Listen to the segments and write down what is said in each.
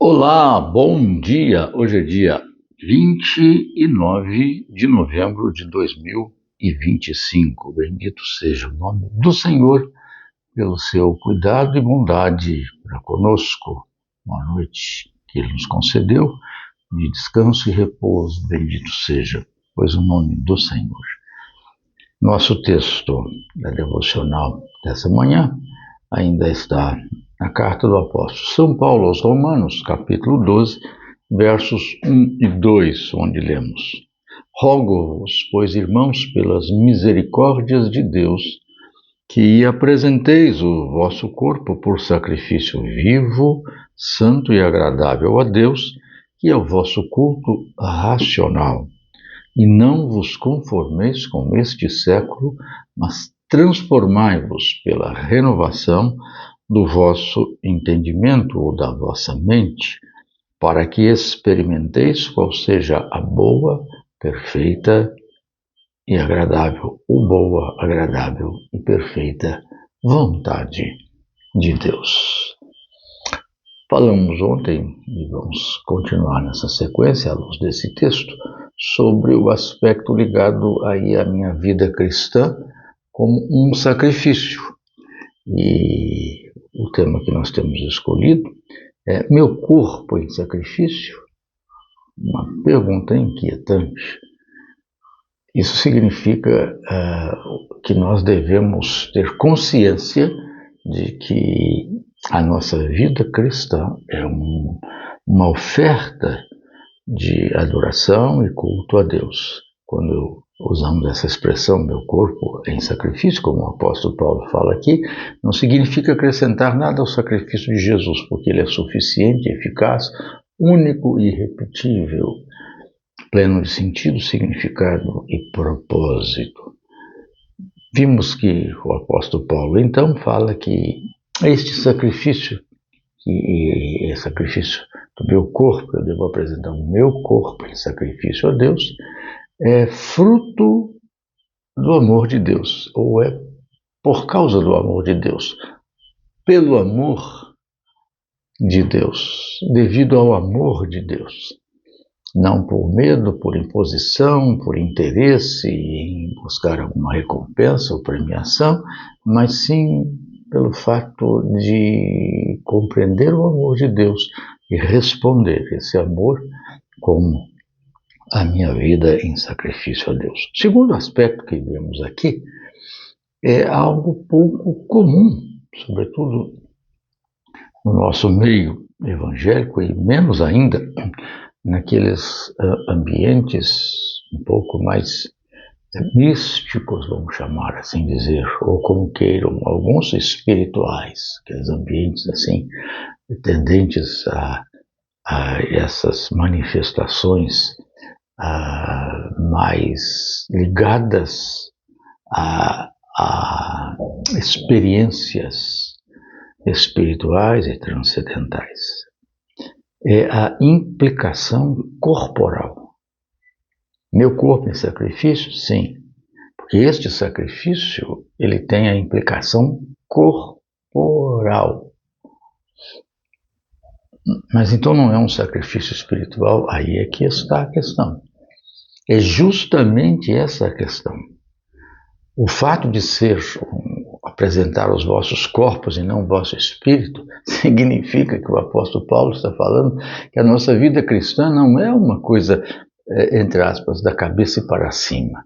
Olá, bom dia! Hoje é dia 29 de novembro de 2025. Bendito seja o nome do Senhor pelo seu cuidado e bondade para conosco. Uma noite que Ele nos concedeu de descanso e repouso. Bendito seja, pois o nome do Senhor. Nosso texto da devocional dessa manhã ainda está na carta do apóstolo São Paulo aos Romanos, capítulo 12, versos 1 e 2, onde lemos: Rogo-vos, pois, irmãos, pelas misericórdias de Deus, que apresenteis o vosso corpo por sacrifício vivo, santo e agradável a Deus, que é o vosso culto racional. E não vos conformeis com este século, mas transformai-vos pela renovação do vosso entendimento ou da vossa mente, para que experimenteis qual seja a boa, perfeita e agradável, ou boa, agradável e perfeita vontade de Deus. Falamos ontem, e vamos continuar nessa sequência, à luz desse texto, sobre o aspecto ligado aí à minha vida cristã como um sacrifício. E o tema que nós temos escolhido é meu corpo em sacrifício? Uma pergunta inquietante. Isso significa que nós devemos ter consciência de que a nossa vida cristã é uma oferta de adoração e culto a Deus. Quando usamos essa expressão, meu corpo em sacrifício, como o apóstolo Paulo fala aqui, não significa acrescentar nada ao sacrifício de Jesus, porque ele é suficiente, eficaz, único e irrepetível, pleno de sentido, significado e propósito. Vimos que o apóstolo Paulo então fala que este sacrifício, que é sacrifício do meu corpo, eu devo apresentar o meu corpo em sacrifício a Deus, é fruto do amor de Deus, ou é por causa do amor de Deus, pelo amor de Deus, devido ao amor de Deus. Não por medo, por imposição, por interesse em buscar alguma recompensa ou premiação, mas sim pelo fato de compreender o amor de Deus e responder esse amor com a minha vida em sacrifício a Deus. O segundo aspecto que vemos aqui é algo pouco comum, sobretudo no nosso meio evangélico e menos ainda naqueles ambientes um pouco mais místicos, vamos chamar assim dizer, ou como queiram, alguns espirituais, aqueles ambientes assim tendentes a essas manifestações mais ligadas a experiências espirituais e transcendentais. É a implicação corporal. Meu corpo em sacrifício? Sim, porque este sacrifício ele tem a implicação corporal. Mas então não é um sacrifício espiritual? Aí é que está a questão. É justamente essa a questão. O fato de ser apresentar os vossos corpos e não o vosso espírito significa que o apóstolo Paulo está falando que a nossa vida cristã não é uma coisa, entre aspas, da cabeça para cima.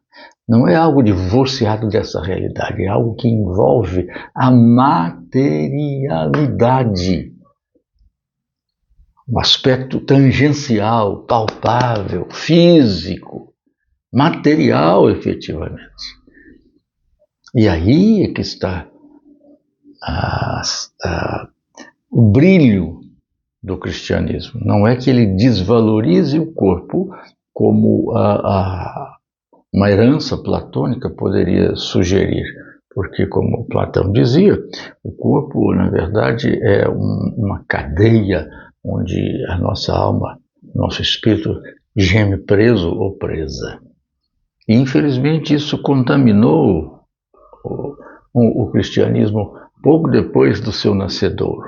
Não é algo divorciado dessa realidade, é algo que envolve a materialidade. Um aspecto tangencial, palpável, físico, material, efetivamente. E aí é que está o brilho do cristianismo. Não é que ele desvalorize o corpo como uma herança platônica poderia sugerir. Porque, como Platão dizia, o corpo, na verdade, é uma cadeia onde a nossa alma, nosso espírito, geme preso ou presa. E, infelizmente, isso contaminou o cristianismo pouco depois do seu nascedor.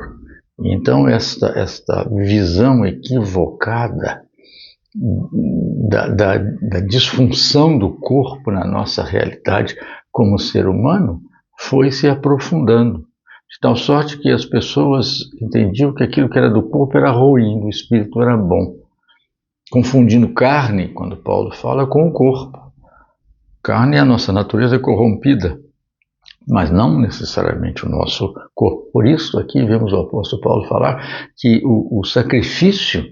Então, esta visão equivocada da disfunção do corpo na nossa realidade como ser humano foi se aprofundando, de tal sorte que as pessoas entendiam que aquilo que era do corpo era ruim, do espírito era bom, confundindo carne, quando Paulo fala, com o corpo. Carne é a nossa natureza corrompida, mas não necessariamente o nosso corpo. Por isso, aqui vemos o apóstolo Paulo falar que o sacrifício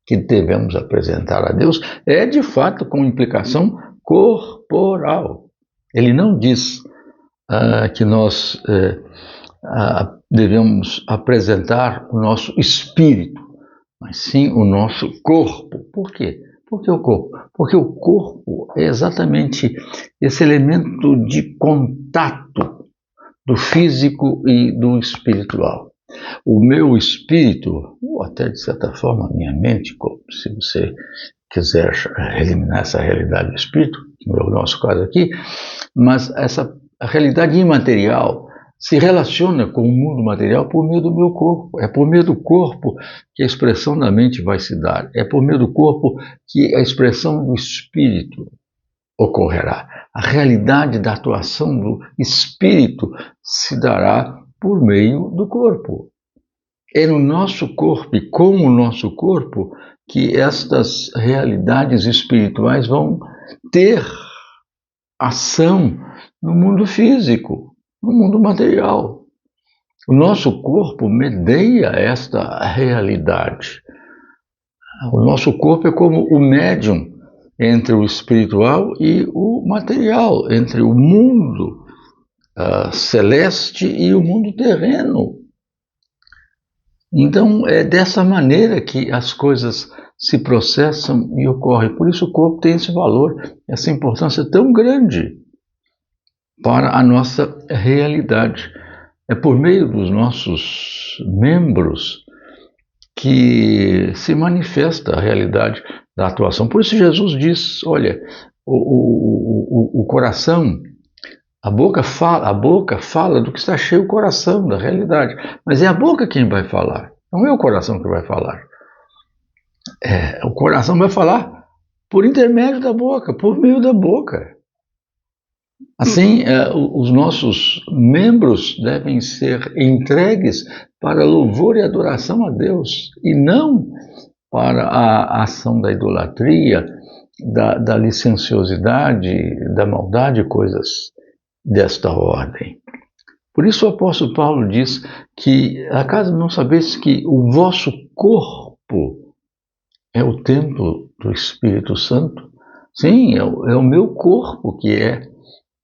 que devemos apresentar a Deus é, de fato, com implicação corporal. Ele não diz que nós devemos apresentar o nosso espírito, mas sim o nosso corpo. Por quê? Por que o corpo? Porque o corpo é exatamente esse elemento de contato do físico e do espiritual. O meu espírito, ou até de certa forma a minha mente, se você quiser eliminar essa realidade do espírito, que não é o nosso caso aqui, mas a realidade imaterial se relaciona com o mundo material por meio do meu corpo. É por meio do corpo que a expressão da mente vai se dar. É por meio do corpo que a expressão do espírito ocorrerá. A realidade da atuação do espírito se dará por meio do corpo. É no nosso corpo e com o nosso corpo que estas realidades espirituais vão ter ação no mundo físico, no mundo material. O nosso corpo medeia esta realidade. O nosso corpo é como o médium entre o espiritual e o material, entre o mundo celeste e o mundo terreno. Então, é dessa maneira que as coisas se processam e ocorrem. Por isso o corpo tem esse valor, essa importância tão grande para a nossa realidade. É por meio dos nossos membros que se manifesta a realidade da atuação. Por isso Jesus diz, olha, o coração, a boca fala do que está cheio o coração, da realidade. Mas é a boca quem vai falar, não é o coração que vai falar. O coração vai falar por intermédio da boca, por meio da boca. Assim, os nossos membros devem ser entregues para louvor e adoração a Deus, e não para a ação da idolatria, da licenciosidade, da maldade, coisas desta ordem. Por isso o apóstolo Paulo diz que, acaso não sabeis que o vosso corpo é o templo do Espírito Santo? Sim, é o meu corpo que é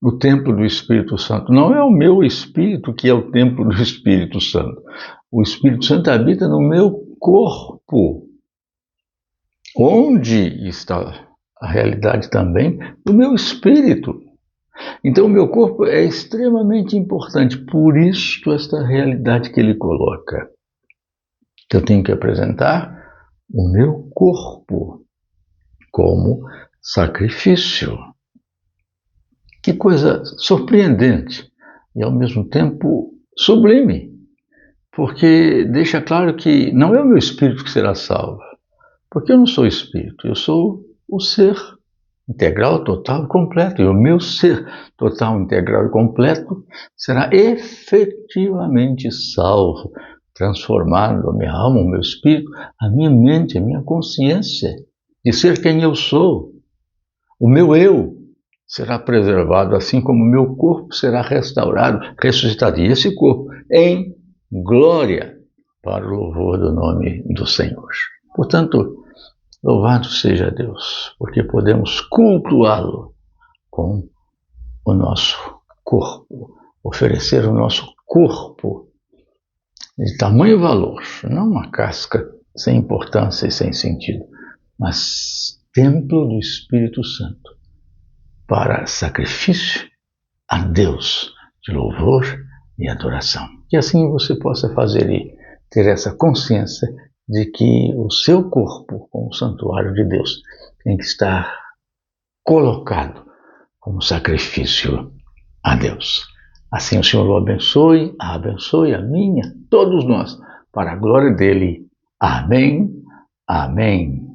o templo do Espírito Santo. Não é o meu espírito que é o templo do Espírito Santo. O Espírito Santo habita no meu corpo. Onde está a realidade também do meu espírito. Então o meu corpo é extremamente importante, por isso esta realidade que ele coloca. Eu tenho que apresentar o meu corpo como sacrifício. Que coisa surpreendente e ao mesmo tempo sublime, porque deixa claro que não é o meu espírito que será salvo, porque eu não sou espírito, eu sou o ser integral, total e completo, e o meu ser total, integral e completo será efetivamente salvo, transformado a minha alma, o meu espírito, a minha mente, a minha consciência de ser quem eu sou. O meu eu será preservado, assim como o meu corpo será restaurado, ressuscitado, e esse corpo em glória para o louvor do nome do Senhor. Portanto, louvado seja Deus, porque podemos cultuá-lo com o nosso corpo, oferecer o nosso corpo de tamanho valor, não uma casca sem importância e sem sentido, mas templo do Espírito Santo, para sacrifício a Deus de louvor e adoração. Que assim você possa fazer e ter essa consciência de que o seu corpo, como santuário de Deus, tem que estar colocado como sacrifício a Deus. Assim o Senhor o abençoe a minha, todos nós, para a glória dele. Amém, amém.